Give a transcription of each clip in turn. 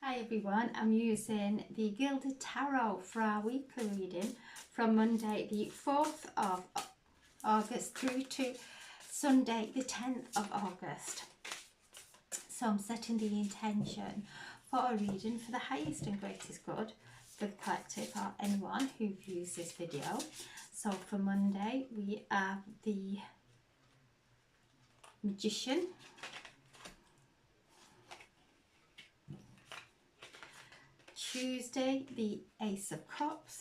Hi everyone, I'm using the Gilded Tarot for our weekly reading from Monday the 4th of August through to Sunday the 10th of August. So I'm setting the intention for a reading for the highest and greatest good for the collective or anyone who views this video. So for Monday we have the Magician, Tuesday the Ace of Cups,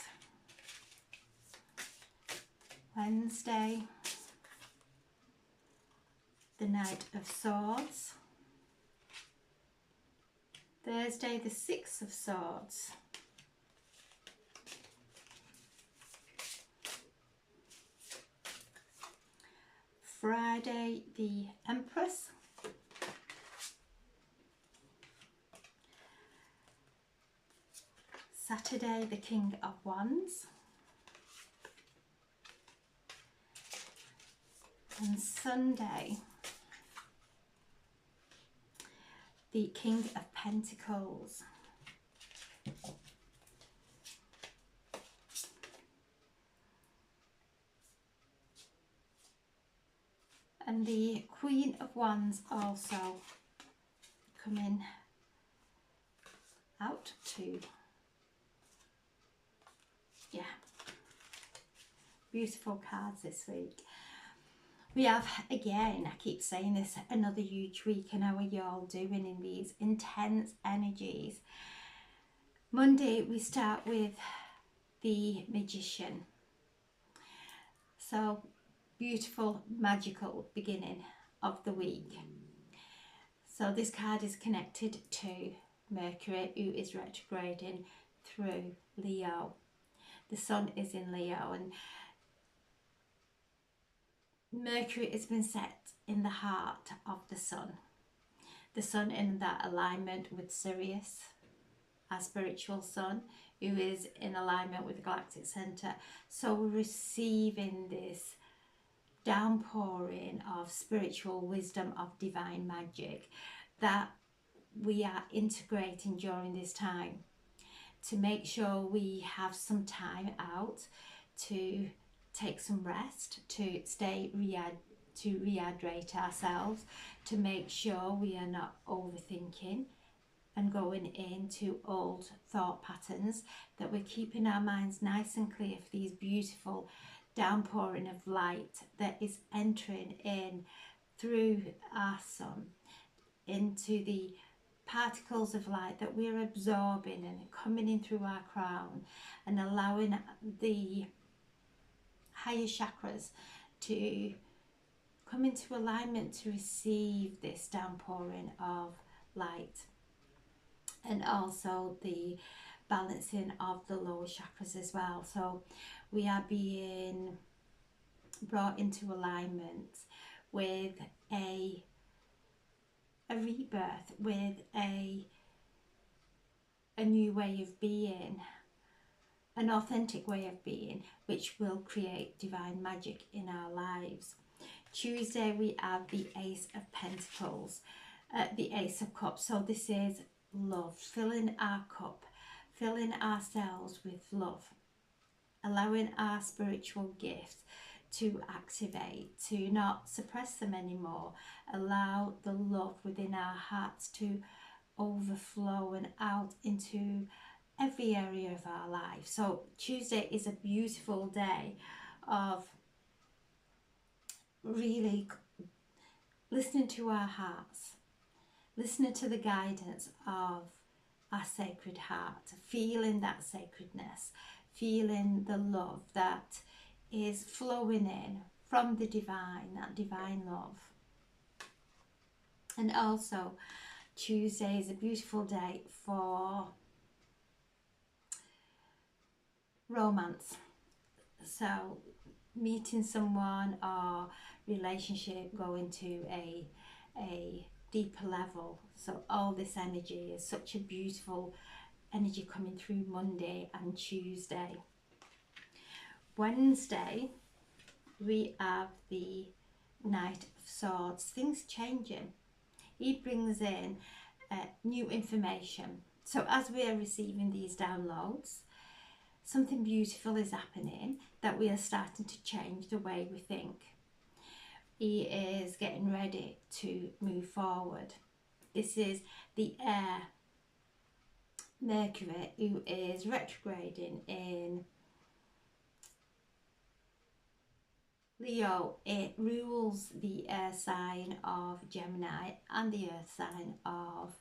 Wednesday the Knight of Swords, Thursday the Six of Swords, Friday the Empress, Saturday the King of Wands, and Sunday the King of Pentacles. And the Queen of Wands also coming out too. Yeah, beautiful cards this week. We have, again, I keep saying this, another huge week, and how are you all doing in these intense energies? Monday we start with the Magician. So beautiful, magical beginning of the week. So this card is connected to Mercury, who is retrograding through Leo. The sun is in Leo, and Mercury has been set in the heart of the sun. The sun in that alignment with Sirius, our spiritual sun, who is in alignment with the galactic center. So we're receiving this downpouring of spiritual wisdom, of divine magic that we are integrating during this time to make sure we have some time out to take some rest, to rehydrate ourselves, to make sure we are not overthinking and going into old thought patterns, that we're keeping our minds nice and clear for these beautiful downpouring of light that is entering in through our sun into the particles of light that we're absorbing and coming in through our crown, and allowing the higher chakras to come into alignment to receive this downpouring of light, and also the balancing of the lower chakras as well. So we are being brought into alignment with a rebirth, with a new way of being, an authentic way of being, which will create divine magic in our lives. Tuesday we have the Ace of Pentacles, the Ace of Cups. So this is love, filling our cup, filling ourselves with love, allowing our spiritual gifts to activate, to not suppress them anymore, allow the love within our hearts to overflow and out into every area of our life. So Tuesday is a beautiful day of really listening to our hearts, listening to the guidance of our sacred heart, feeling that sacredness, feeling the love that is flowing in from the divine, that divine love. And also Tuesday is a beautiful day for romance. So meeting someone or relationship going to a deeper level. So all this energy is such a beautiful energy coming through Monday and Tuesday. Wednesday we have the Knight of Swords. Things changing. He brings in new information, So as we are receiving these downloads, something beautiful is happening, that we are starting to change the way we think. He is getting ready to move forward. This is the air, Mercury, who is retrograding in Leo. It rules the air sign of Gemini and the earth sign of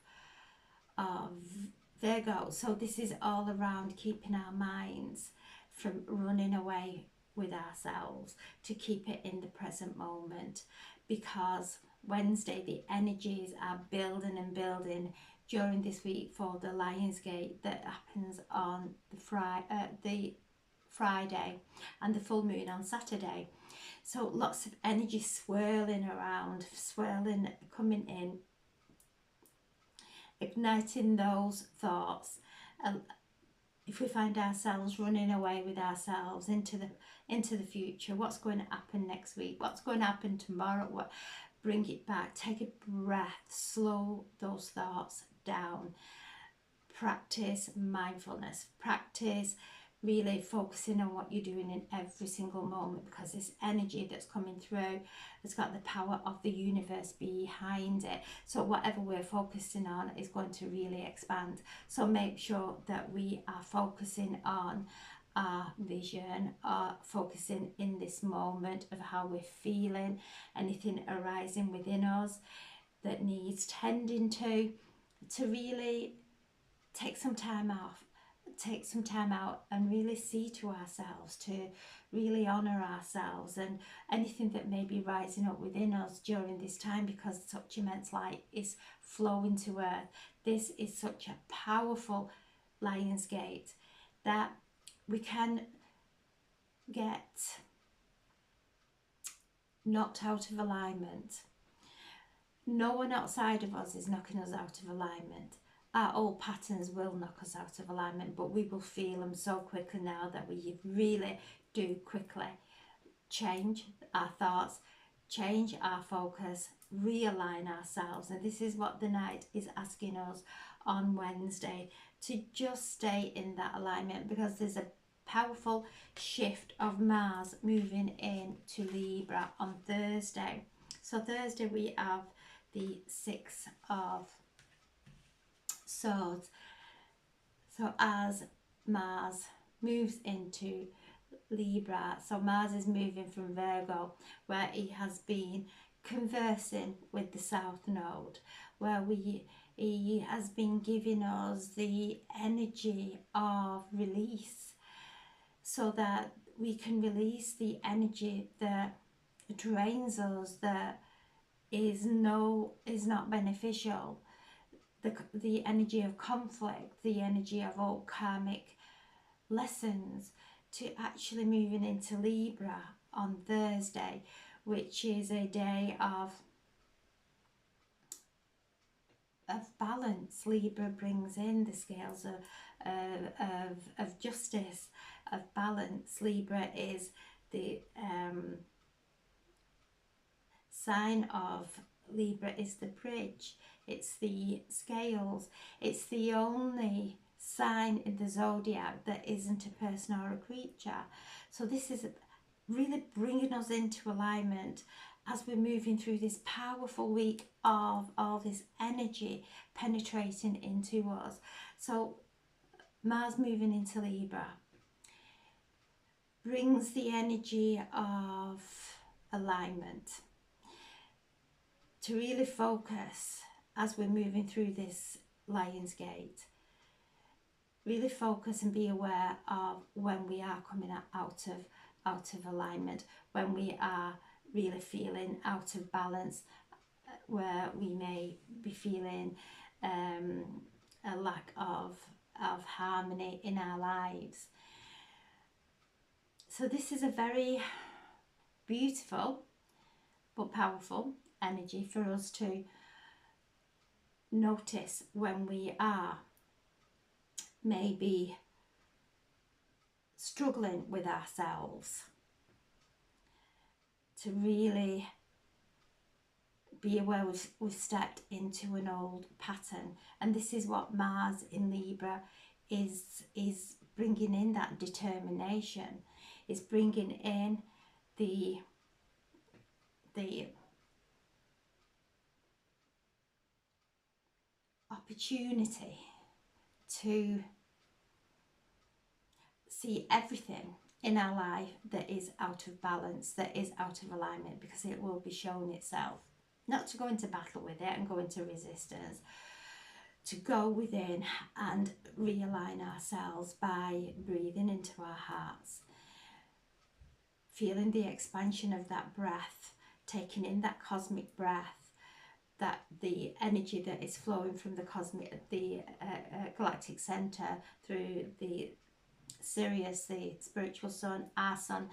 Virgo. So this is all around keeping our minds from running away with ourselves, to keep it in the present moment, because Wednesday the energies are building and building during this week for the Lionsgate that happens on the Friday and the full moon on Saturday. So lots of energy swirling around, coming in, igniting those thoughts. If we find ourselves running away with ourselves into the future, what's going to happen next week, what's going to happen tomorrow, bring it back, take a breath, slow those thoughts down, practice mindfulness, practice really focusing on what you're doing in every single moment, because this energy that's coming through has got the power of the universe behind it. So whatever we're focusing on is going to really expand. So make sure that we are focusing on our vision, focusing in this moment of how we're feeling, anything arising within us that needs tending to really take some time out and really see to ourselves, to really honour ourselves and anything that may be rising up within us during this time, because such immense light is flowing to earth. This is such a powerful Lionsgate that we can get knocked out of alignment. No one outside of us is knocking us out of alignment. Our old patterns will knock us out of alignment, but we will feel them so quickly now that we really do quickly change our thoughts, change our focus, realign ourselves. And this is what the night is asking us on Wednesday, to just stay in that alignment, because there's a powerful shift of Mars moving into Libra on Thursday. So Thursday we have the 6 of Swords. So as Mars moves into Libra, so Mars is moving from Virgo, where he has been conversing with the South Node, where he has been giving us the energy of release, so that we can release the energy that drains us, that is not beneficial, the energy of conflict, the energy of old karmic lessons, to actually moving into Libra on Thursday, which is a day of balance. Libra brings in the scales of justice, of balance. Libra is the sign of Libra is the bridge, it's the scales, it's the only sign in the zodiac that isn't a person or a creature. So this is really bringing us into alignment as we're moving through this powerful week of all this energy penetrating into us. So Mars moving into Libra brings the energy of alignment, to really focus as we're moving through this Lionsgate. Really focus and be aware of when we are coming out of alignment, when we are really feeling out of balance, where we may be feeling a lack of harmony in our lives. So this is a very beautiful but powerful energy for us to notice when we are maybe struggling with ourselves, to really be aware we've stepped into an old pattern, and this is what Mars in Libra is bringing in, that determination, is bringing in the opportunity to see everything in our life that is out of balance, that is out of alignment, because it will be shown itself. Not to go into battle with it and go into resistance, to go within and realign ourselves by breathing into our hearts, feeling the expansion of that breath, taking in that cosmic breath, that the energy that is flowing from the galactic center through the Sirius, the spiritual sun, our sun,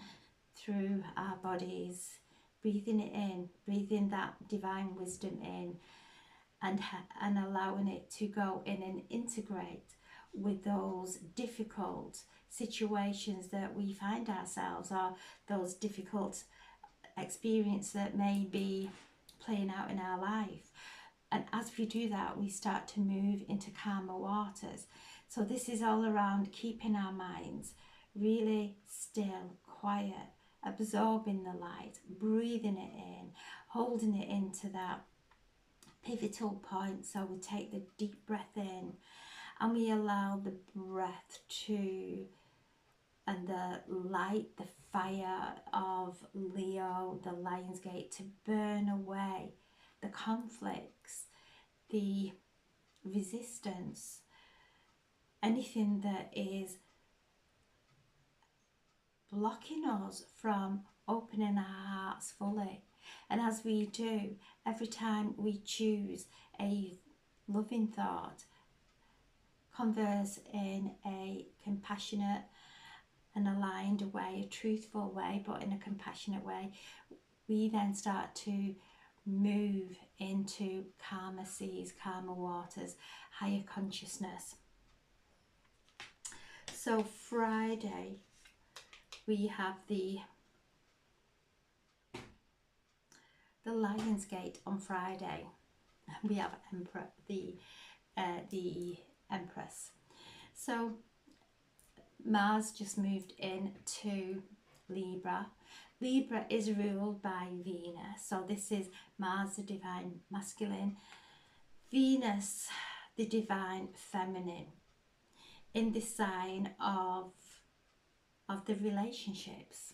through our bodies, breathing it in, breathing that divine wisdom in, and allowing it to go in and integrate with those difficult situations that we find ourselves, or those difficult experiences that may be playing out in our life. And as we do that, we start to move into calmer waters. So this is all around keeping our minds really still, quiet, absorbing the light, breathing it in, holding it into that pivotal point. So we take the deep breath in and we allow the breath to, and the light, the fire of Leo, the Lion's Gate, to burn away the conflicts, the resistance, anything that is blocking us from opening our hearts fully. And as we do, every time we choose a loving thought, converse in a compassionate and aligned way, a truthful way, but in a compassionate way, we then start to move into calmer seas, calmer waters, higher consciousness. So Friday, we have the Lion's Gate on Friday. We have the Empress. So Mars just moved into Libra. Libra is ruled by Venus. So this is Mars, the divine masculine, Venus, the divine feminine, in the sign of the relationships.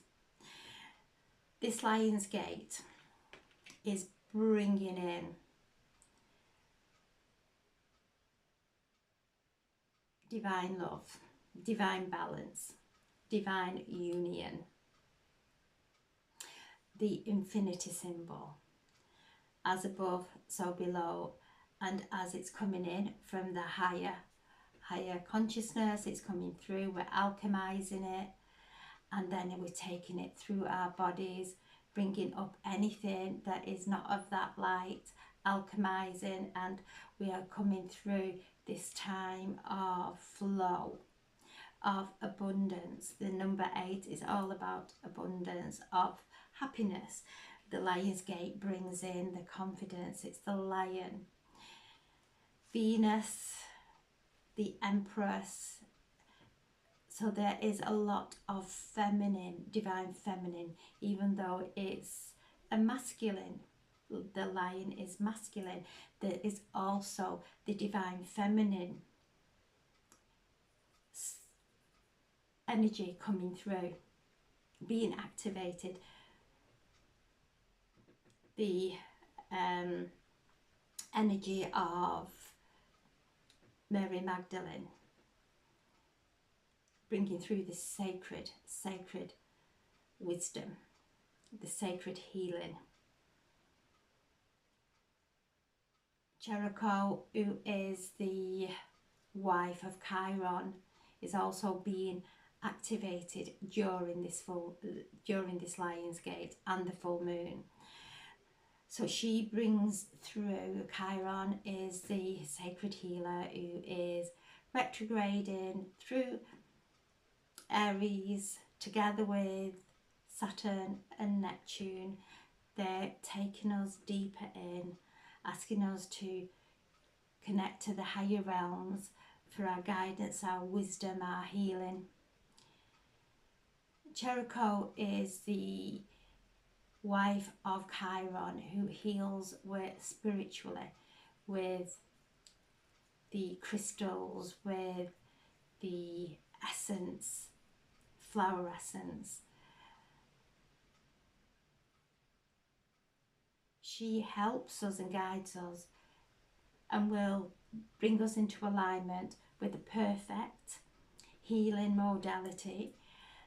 This Lion's Gate is bringing in divine love, divine balance, divine union, the infinity symbol, as above, so below. And as it's coming in from the higher consciousness, it's coming through, we're alchemizing it, and then we're taking it through our bodies, bringing up anything that is not of that light, alchemizing, and we are coming through this time of flow, of abundance. The number 8 is all about abundance, of happiness. The Lion's Gate brings in the confidence. It's the lion. Venus, the Empress. So there is a lot of feminine, divine feminine, even though it's a masculine. The lion is masculine. There is also the divine feminine energy coming through, being activated. The energy of Mary Magdalene, bringing through the sacred wisdom, the sacred healing. Jericho, who is the wife of Chiron, is also being activated during this Lion's Gate and the full moon. So she brings through, Chiron is the sacred healer who is retrograding through Aries together with Saturn and Neptune, They're taking us deeper in, asking us to connect to the higher realms for our guidance, our wisdom, our healing. Jericho is the wife of Chiron, who heals spiritually with the crystals, with the essence, flower essence. She helps us and guides us and will bring us into alignment with the perfect healing modality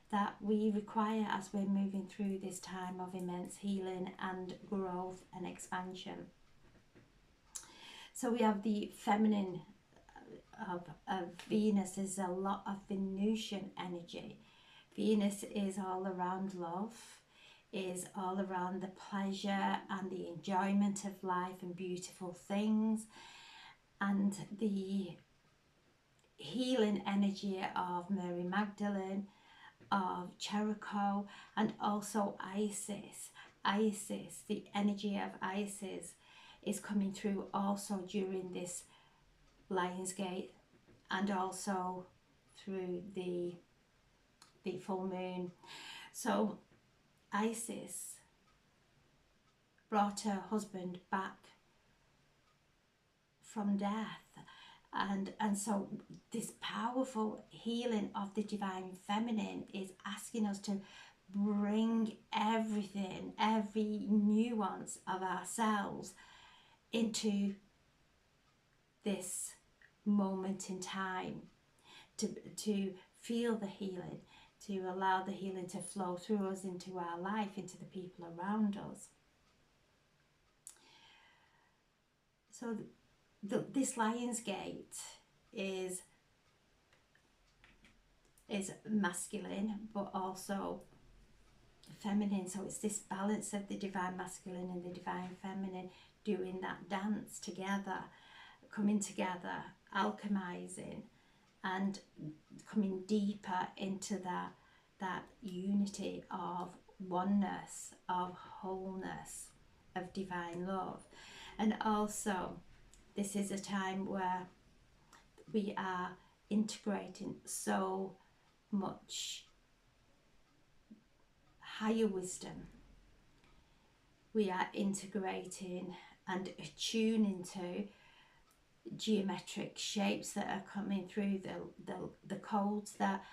that we require as we're moving through this time of immense healing and growth and expansion. So we have the feminine of Venus. Is a lot of Venusian energy. Venus is all around love, is all around the pleasure and the enjoyment of life and beautiful things, and the healing energy of Mary Magdalene, of Jericho, and also Isis. Isis, the energy of Isis is coming through also during this Lionsgate and also through the full moon. So Isis brought her husband back from death, and so this powerful healing of the divine feminine is asking us to bring everything, every nuance of ourselves into this moment in time, to feel the healing, to allow the healing to flow through us into our life, into the people around us. So this Lionsgate is masculine but also feminine. So it's this balance of the divine masculine and the divine feminine doing that dance together, coming together, alchemizing and coming deeper into that unity of oneness, of wholeness, of divine love. And also this is a time where we are integrating so much higher wisdom. We are integrating and attuning to geometric shapes that are coming through, the codes that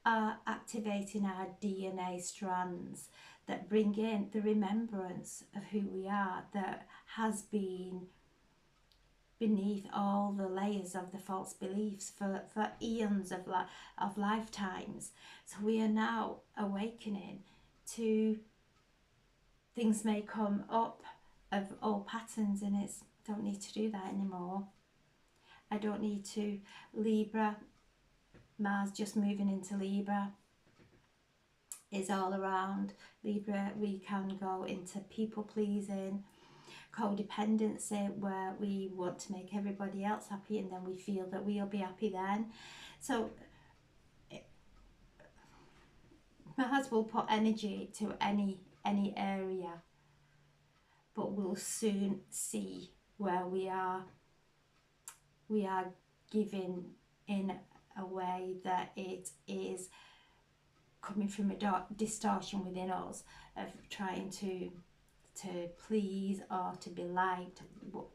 are activating our DNA strands, that bring in the remembrance of who we are, that has been beneath all the layers of the false beliefs for eons of lifetimes. So we are now awakening to things may come up of old patterns, and it's don't need to do that anymore. I don't need to. Libra, Mars just moving into Libra is all around. Libra, we can go into people pleasing, codependency, where we want to make everybody else happy and then we feel that we'll be happy then. So Mars will put energy to any area, but we'll soon see where we are giving in a way that it is coming from a distortion within us of trying to please or to be liked,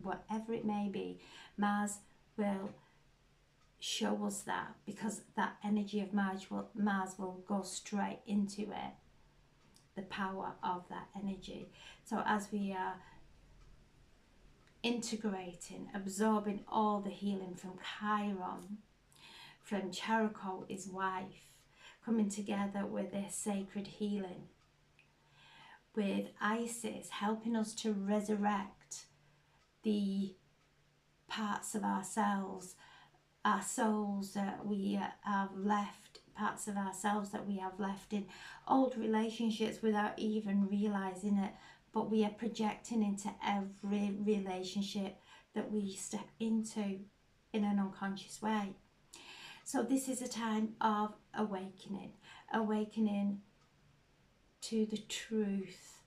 whatever it may be. Mars will show us that, because that energy of Mars will go straight into it, the power of that energy. So as we are integrating, absorbing all the healing from Chiron, from Jericho, his wife, coming together with this sacred healing, with Isis helping us to resurrect the parts of ourselves, our souls that we have left, parts of ourselves that we have left in old relationships without even realizing it, but we are projecting into every relationship that we step into in an unconscious way. So this is a time of awakening to the truth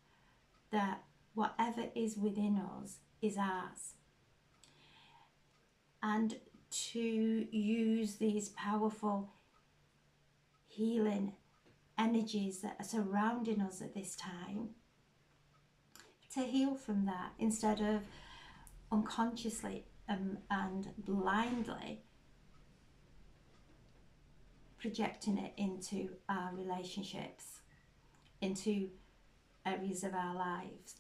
that whatever is within us is ours. And to use these powerful healing energies that are surrounding us at this time to heal from that, instead of unconsciously and blindly projecting it into our relationships, into areas of our lives.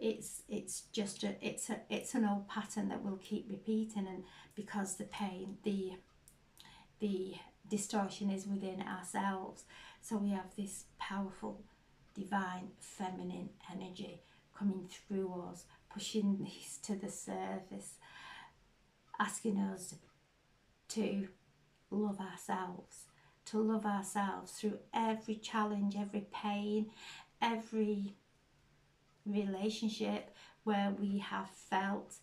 It's just it's an old pattern that we'll keep repeating, and because the pain, the distortion is within ourselves. So we have this powerful divine feminine energy coming through us, pushing these to the surface, asking us to love ourselves, through every challenge, every pain, every relationship where we have felt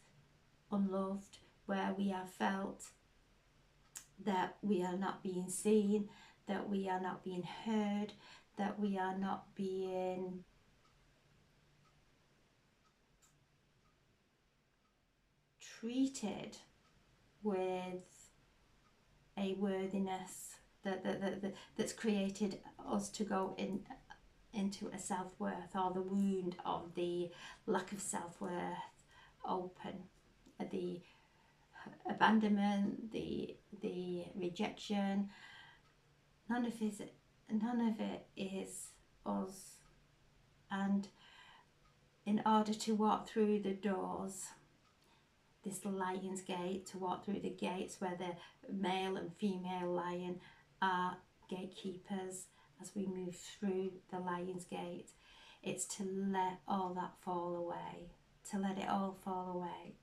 unloved, where we have felt that we are not being seen, that we are not being heard, that we are not being treated with a worthiness that's created us to go into a self-worth, or the wound of the lack of self-worth open, the abandonment, the rejection. None of it is us. And in order to walk through the doors, this lion's gate, to walk through the gates where the male and female lion are gatekeepers, as we move through the lion's gate, it's to let all that fall away, to let it all fall away,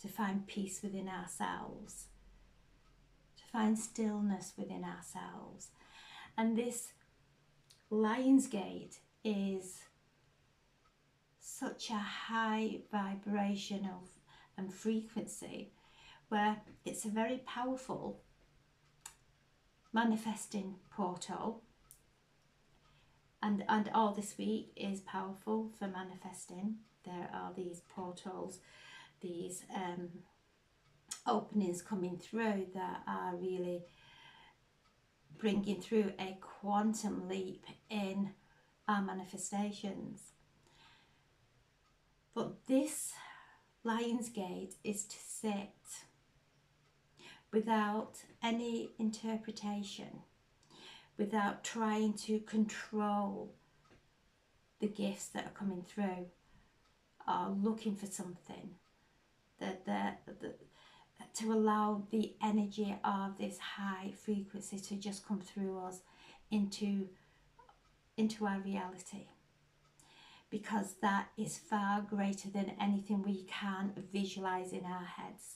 to find peace within ourselves, to find stillness within ourselves. And this lion's gate is such a high vibrational and frequency, where it's a very powerful manifesting portal, and all this week is powerful for manifesting. There are these portals, these openings coming through that are really bringing through a quantum leap in our manifestations. But this lion's gate is to sit without any interpretation, without trying to control the gifts that are coming through, or looking for something, to allow the energy of this high frequency to just come through us into our reality, because that is far greater than anything we can visualize in our heads.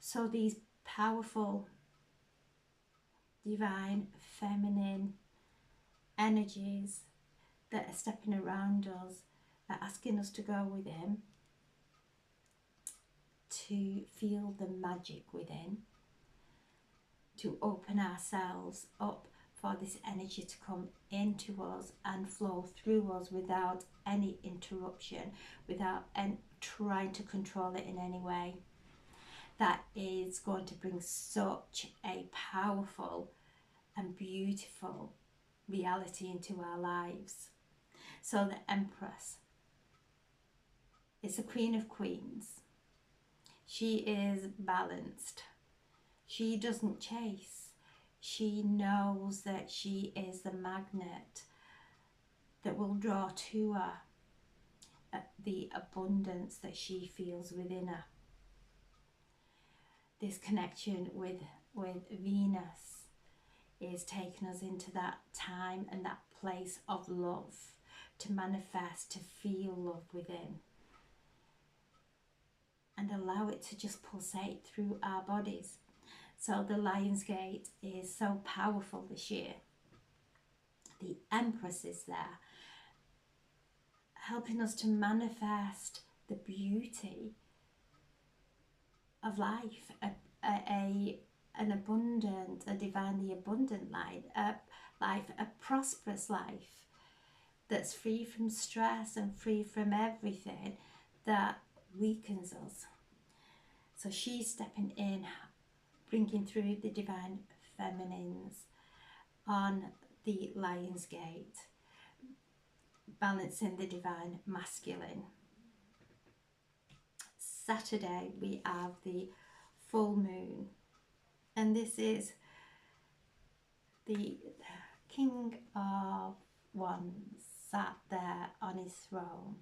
So these powerful divine feminine energies that are stepping around us are asking us to go within, to feel the magic within, to open ourselves up for this energy to come into us and flow through us without any interruption, without trying to control it in any way. That is going to bring such a powerful and beautiful reality into our lives. So the Empress is the Queen of Queens. She is balanced. She doesn't chase. She knows that she is the magnet that will draw to her the abundance that she feels within her. This connection with Venus is taking us into that time and that place of love, to manifest, to feel love within, and allow it to just pulsate through our bodies. So the Lion's Gate is so powerful this year. The Empress is there, helping us to manifest the beauty of life, an abundant, a divinely abundant life, a prosperous life, that's free from stress and free from everything that weakens us. So she's stepping in, bringing through the divine feminines on the Lion's Gate, balancing the divine masculine. Saturday we have the full moon, and this is the King of Wands sat there on his throne.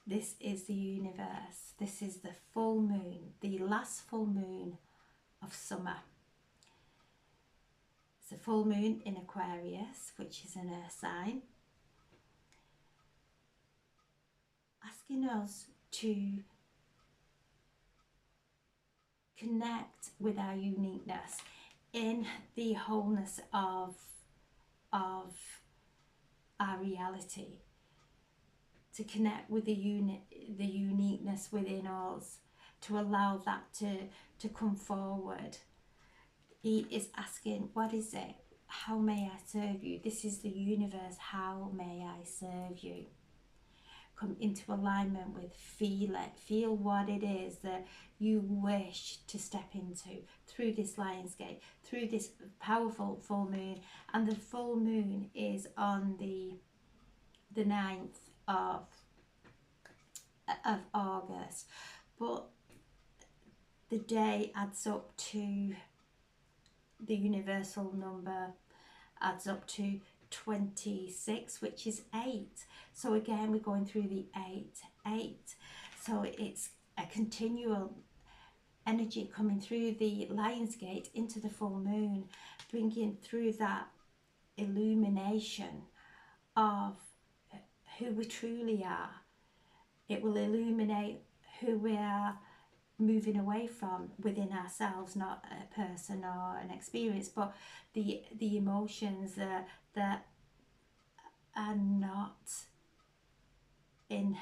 This is the universe. This is the full moon, the last full moon of summer. It's a full moon in Aquarius, which is an earth sign, asking us to connect with our uniqueness in the wholeness of our reality, to connect with the uniqueness within us, to allow that to come forward. He is asking, what is it? How may I serve you? This is the universe. How may I serve you? Come into alignment with, feel it. Feel what it is that you wish to step into through this Lion's Gate, through this powerful full moon. And the full moon is on the 9th of August. But the day adds up to, the universal number adds up to 26, which is 8. So again, we're going through the 8. So it's a continual energy coming through the Lion's Gate into the full moon, bringing through that illumination of who we truly are. It will illuminate who we are moving away from within ourselves, not a person or an experience, but the emotions that are not in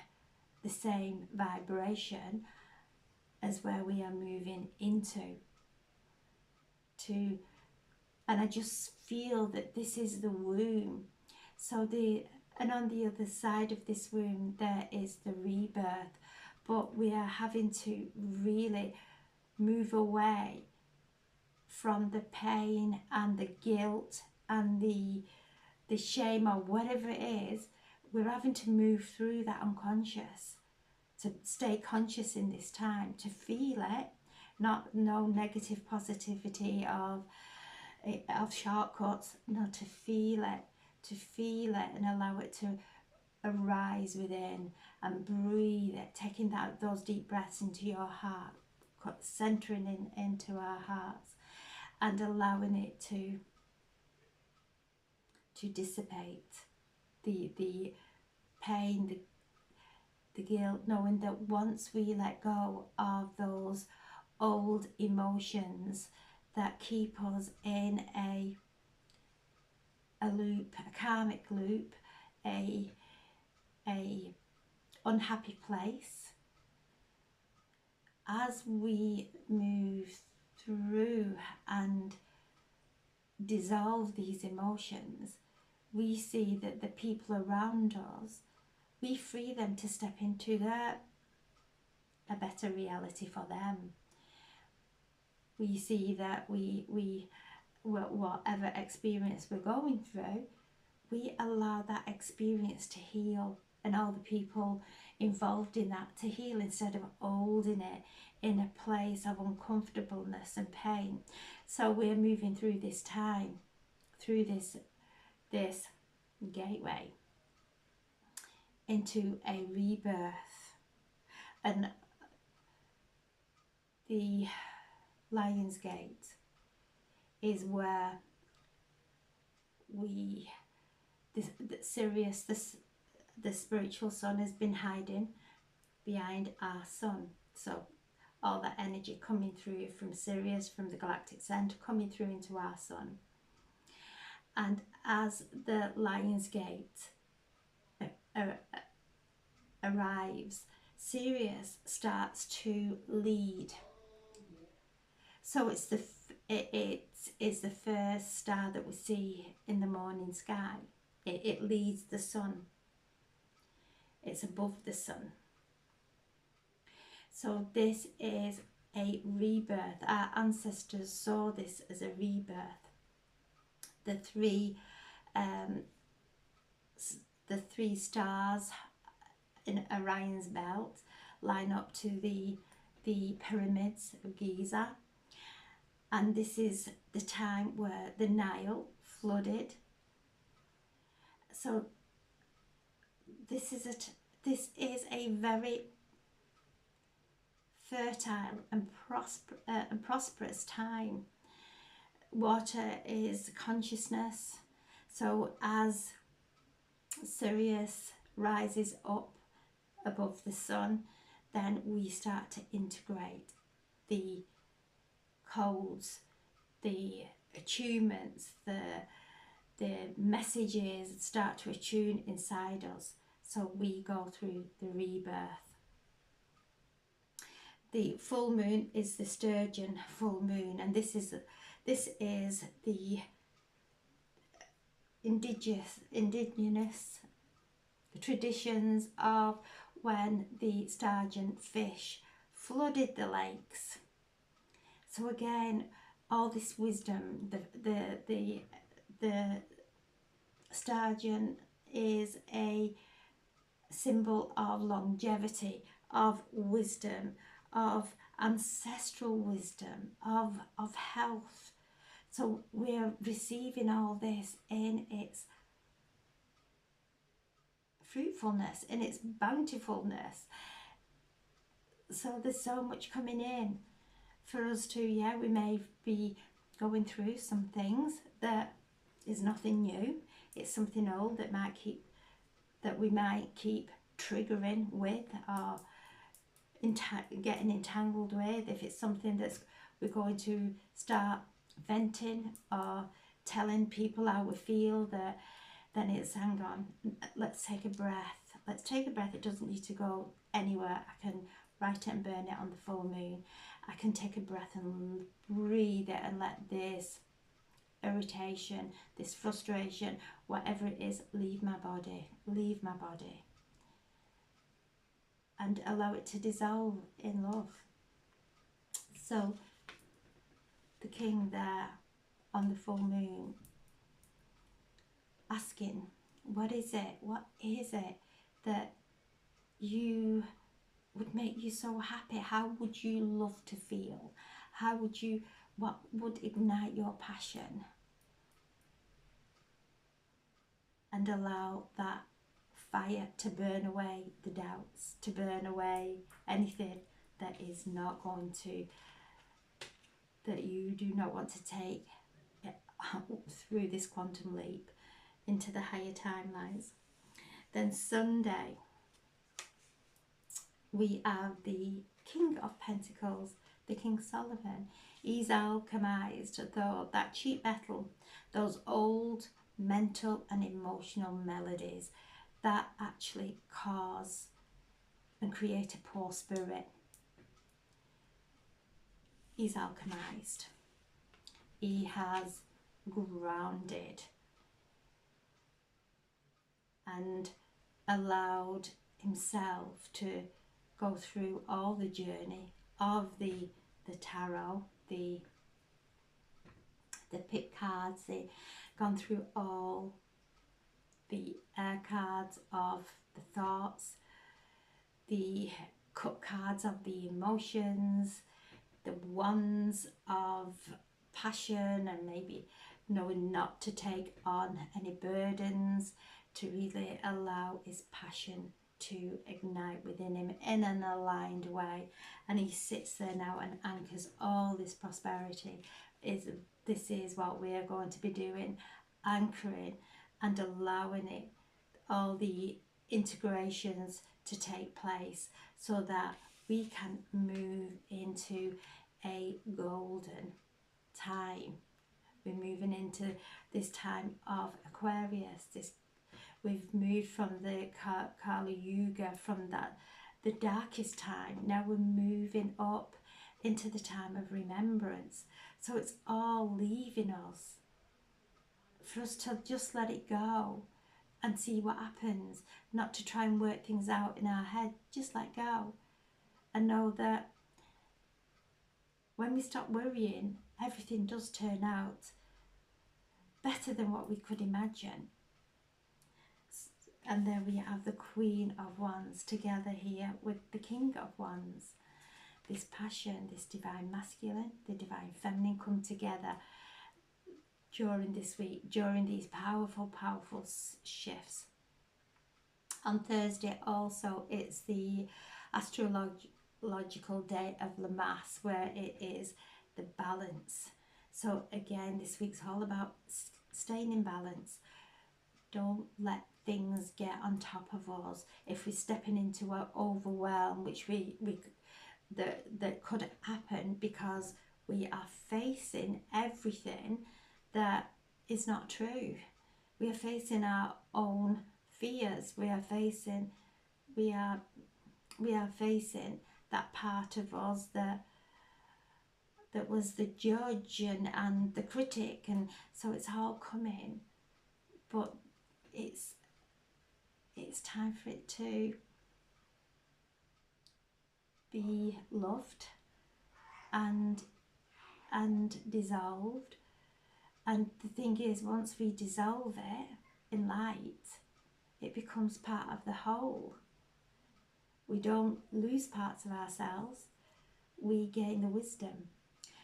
the same vibration as where we are moving into. And I just feel that this is the womb. So and on the other side of this womb there is the rebirth. But we are having to really move away from the pain and the guilt and the shame or whatever it is. We're having to move through that unconscious, to stay conscious in this time, to feel it, no negative positivity of shortcuts, no, to feel it and allow it to arise within, and breathe it, taking those deep breaths into your heart, centering into our hearts, and allowing it to dissipate the pain, the guilt, knowing that once we let go of those old emotions that keep us in a loop, a karmic loop, a unhappy place, as we move through and dissolve these emotions, we see that the people around us, we free them to step into a better reality for them. We see that we whatever experience we're going through, we allow that experience to heal, and all the people involved in that to heal, instead of holding it in a place of uncomfortableness and pain. So we're moving through this time, through this gateway into a rebirth. And the Lion's Gate is where Sirius, the spiritual sun, has been hiding behind our sun. So all that energy coming through from Sirius, from the galactic center, coming through into our sun. And as the Lion's Gate arrives, Sirius starts to lead. So it is the first star that we see in the morning sky. it leads the sun. It's above the sun. So this is a rebirth. Our ancestors saw this as a rebirth. The three stars in Orion's belt line up to the pyramids of Giza, and this is the time where the Nile flooded. So this is a very fertile and prosperous time. Water is consciousness. So as Sirius rises up above the sun, then we start to integrate the codes, the attunements, the messages start to attune inside us. So we go through the rebirth. The full moon is the Sturgeon full moon, and this is the indigenous traditions of when the sturgeon fish flooded the lakes. So again, all this wisdom, the sturgeon is a symbol of longevity, of wisdom, of ancestral wisdom, of health. So we're receiving all this in its fruitfulness, in its bountifulness. So there's so much coming in for us to, we may be going through some things that is nothing new. It's something old that we might keep triggering with, or getting entangled with. If it's something that's we're going to start venting or telling people how we feel, then it's, hang on, let's take a breath. Let's take a breath. It doesn't need to go anywhere. I can write it and burn it on the full moon. I can take a breath and breathe it and let this irritation, this frustration, whatever it is, leave my body, and allow it to dissolve in love. So the king there on the full moon, asking, what is it that you would make you so happy? How would you love to feel? What would ignite your passion? And allow that fire to burn away the doubts, to burn away anything that is not going to, that you do not want to take through this quantum leap into the higher timelines. Then Sunday, we have the King of Pentacles, the King Solomon. He's alchemized that cheap metal, those old mental and emotional melodies that actually cause and create a poor spirit. He's alchemized. He has grounded and allowed himself to go through all the journey of the tarot, the pick cards. They've gone through all the air cards of the thoughts, the cup cards of the emotions, the wands of passion, and maybe knowing not to take on any burdens, to really allow his passion to ignite within him in an aligned way. And he sits there now and anchors all this prosperity. This is what we are going to be doing, anchoring and allowing it, all the integrations to take place, so that we can move into a golden time. We're moving into this time of Aquarius. We've moved from the Kali Yuga, from the darkest time. Now we're moving up into the time of remembrance. So it's all leaving us, for us to just let it go, and see what happens, not to try and work things out in our head. Just let go and know that when we stop worrying, everything does turn out better than what we could imagine. And there we have the Queen of Wands together here with the King of Wands. This passion, this divine masculine, the divine feminine come together during this week, during these powerful, powerful shifts. On Thursday also, it's the astrological day of Lammas, where it is the balance. So again, this week's all about staying in balance. Don't let things get on top of us. If we're stepping into an overwhelm, which that could happen because we are facing everything that is not true. We are facing our own fears. We are facing that part of us that was the judge and the critic, and so it's all coming. But it's time for it to be loved and dissolved. And the thing is, once we dissolve it in light, it becomes part of the whole. We don't lose parts of ourselves, we gain the wisdom.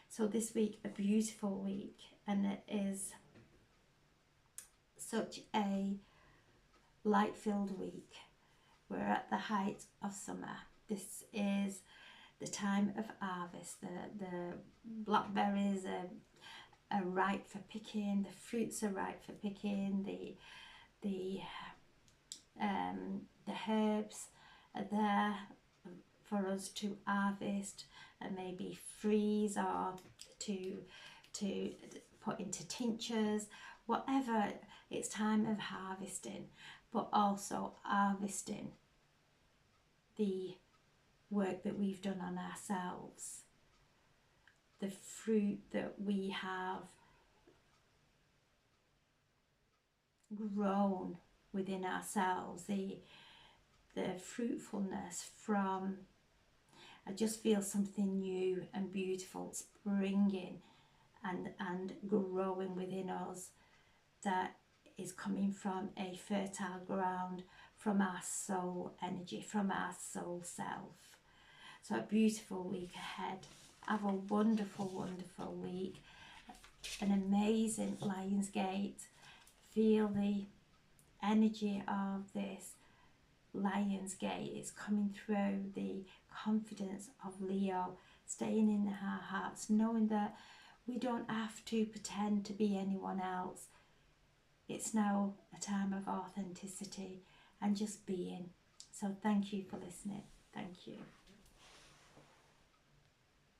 So this week, a beautiful week, and it is such a light-filled week. We're at the height of summer. This is the time of harvest. The blackberries are ripe for picking. The fruits are ripe for picking. The herbs are there for us to harvest and maybe freeze or to put into tinctures. Whatever, it's time of harvesting, but also harvesting the work that we've done on ourselves, the fruit that we have grown within ourselves, the fruitfulness from, I just feel something new and beautiful springing and growing within us that is coming from a fertile ground, from our soul energy, from our soul self. So a beautiful week ahead. Have a wonderful, wonderful week. An amazing Lionsgate. Feel the energy of this Lionsgate is coming through, the confidence of Leo, staying in our hearts, knowing that we don't have to pretend to be anyone else. It's now a time of authenticity and just being. So thank you for listening. Thank you.